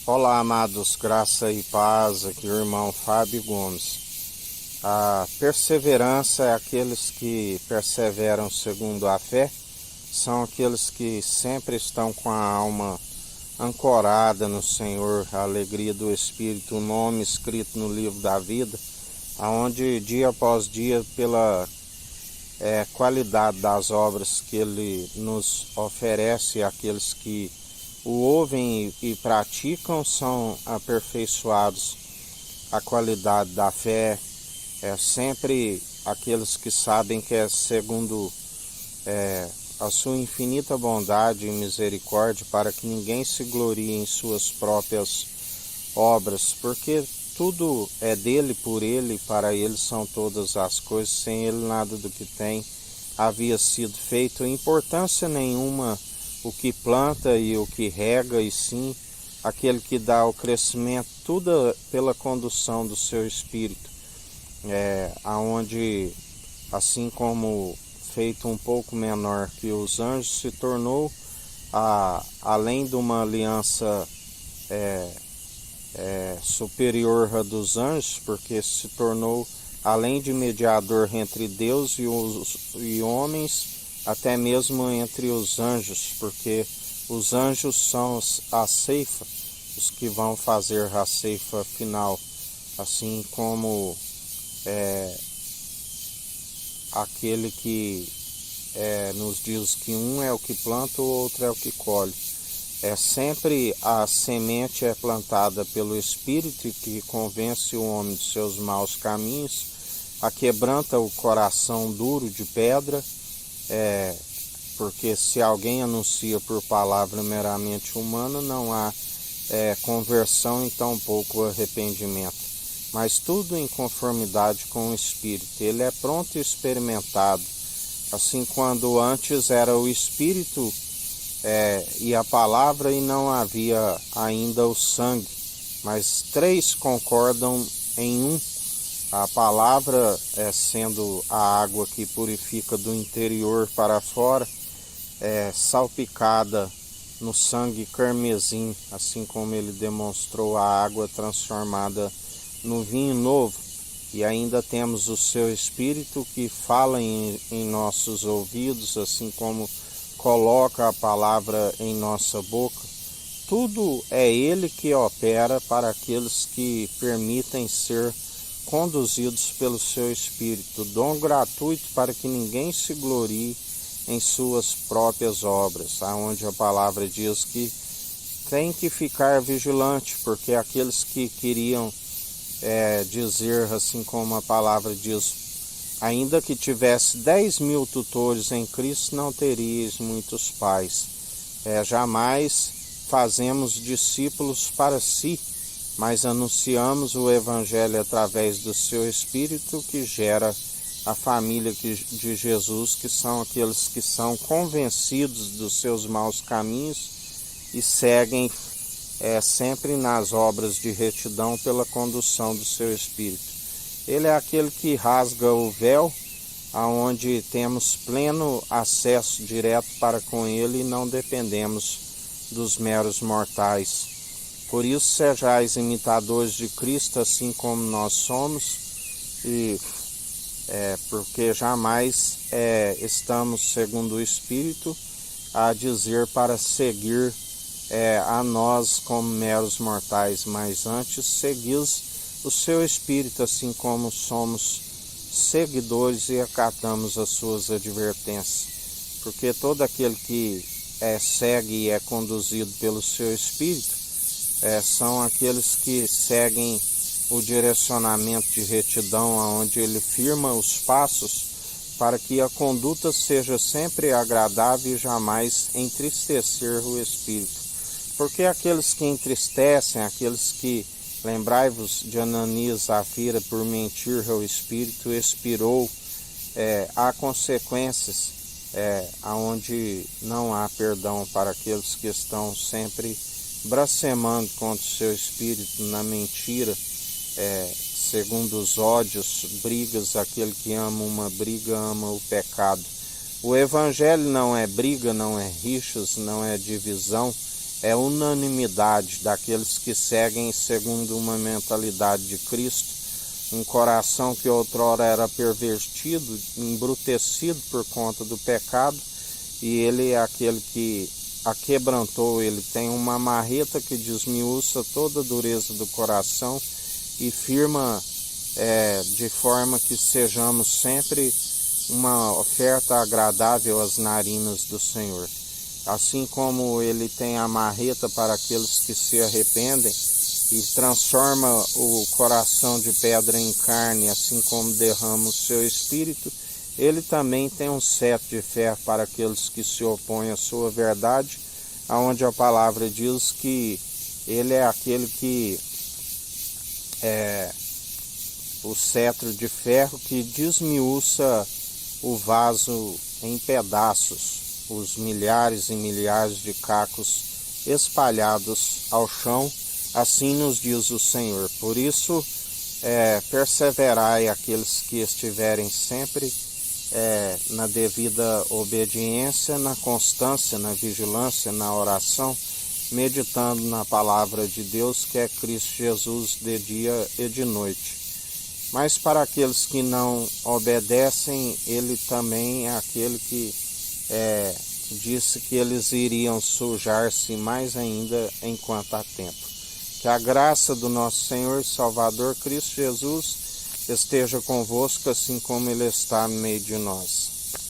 Olá, amados, graça e paz, aqui o irmão Fábio Gomes. A perseverança é aqueles que perseveram segundo a fé, são aqueles que sempre estão com a alma ancorada no Senhor, a alegria do Espírito, o nome escrito no livro da vida, aonde dia após dia, pela qualidade das obras que Ele nos oferece, aqueles que o ouvem e praticam são aperfeiçoados. A qualidade da fé é sempre aqueles que sabem que é segundo a sua infinita bondade e misericórdia, para que ninguém se glorie em suas próprias obras, porque tudo é dele, por ele, para ele são todas as coisas, sem ele nada do que tem havia sido feito. Importância nenhuma o que planta e o que rega, e sim aquele que dá o crescimento, tudo pela condução do seu Espírito, aonde, assim como feito um pouco menor que os anjos, se tornou, além de uma aliança superior à dos anjos, porque se tornou, além de mediador entre Deus e homens, até mesmo entre os anjos, porque os anjos são a ceifa, os que vão fazer a ceifa final, assim como aquele que nos diz que um é o que planta, o outro é o que colhe. Sempre a semente é plantada pelo Espírito, que convence o homem dos seus maus caminhos, aquebranta o coração duro de pedra, porque se alguém anuncia por palavra meramente humana, não há conversão e tampouco arrependimento, mas tudo em conformidade com o Espírito. Ele é pronto e experimentado, assim quando antes era o Espírito e a palavra, e não havia ainda o sangue, mas três concordam em um. A palavra sendo a água que purifica do interior para fora, salpicada no sangue carmesim, assim como ele demonstrou a água transformada no vinho novo. E ainda temos o seu Espírito que fala em nossos ouvidos, assim como coloca a palavra em nossa boca. Tudo é ele que opera para aqueles que permitem ser conduzidos pelo seu Espírito, dom gratuito para que ninguém se glorie em suas próprias obras, aonde a palavra diz que tem que ficar vigilante, porque aqueles que queriam dizer, assim como a palavra diz, ainda que tivesse 10.000 tutores em Cristo, não teríeis muitos pais. Jamais fazemos discípulos para si, mas anunciamos o Evangelho através do seu Espírito, que gera a família de Jesus, que são aqueles que são convencidos dos seus maus caminhos e seguem sempre nas obras de retidão pela condução do seu Espírito. Ele é aquele que rasga o véu, aonde temos pleno acesso direto para com ele e não dependemos dos meros mortais. Por isso, sejais imitadores de Cristo, assim como nós somos, e porque jamais estamos, segundo o Espírito, a dizer para seguir a nós como meros mortais, mas antes seguis o seu Espírito, assim como somos seguidores e acatamos as suas advertências. Porque todo aquele que segue e é conduzido pelo seu Espírito são aqueles que seguem o direcionamento de retidão, onde ele firma os passos para que a conduta seja sempre agradável e jamais entristecer o Espírito. Porque aqueles que entristecem, aqueles que, lembrai-vos de Ananias e Zafira, por mentir ao Espírito, expirou, há consequências, onde não há perdão para aqueles que estão sempre blasfemando contra o seu Espírito na mentira, segundo os ódios, brigas. Aquele que ama uma briga ama o pecado. O Evangelho não é briga, não é rixas, não é divisão, é unanimidade daqueles que seguem segundo uma mentalidade de Cristo, um coração que outrora era pervertido, embrutecido por conta do pecado, e ele é aquele que a quebrantou. Ele tem uma marreta que desmiuça toda a dureza do coração e firma de forma que sejamos sempre uma oferta agradável às narinas do Senhor. Assim como ele tem a marreta para aqueles que se arrependem e transforma o coração de pedra em carne, assim como derrama o seu espírito, ele também tem um cetro de ferro para aqueles que se opõem à sua verdade, aonde a palavra diz que ele é aquele que o cetro de ferro que desmiuça o vaso em pedaços, os milhares e milhares de cacos espalhados ao chão, assim nos diz o Senhor. Por isso, perseverai aqueles que estiverem sempre na devida obediência, na constância, na vigilância, na oração, meditando na palavra de Deus, que é Cristo Jesus, de dia e de noite. Mas para aqueles que não obedecem, ele também é aquele que disse que eles iriam sujar-se mais ainda enquanto há tempo. Que a graça do nosso Senhor e Salvador Cristo Jesus esteja convosco, assim como ele está no meio de nós.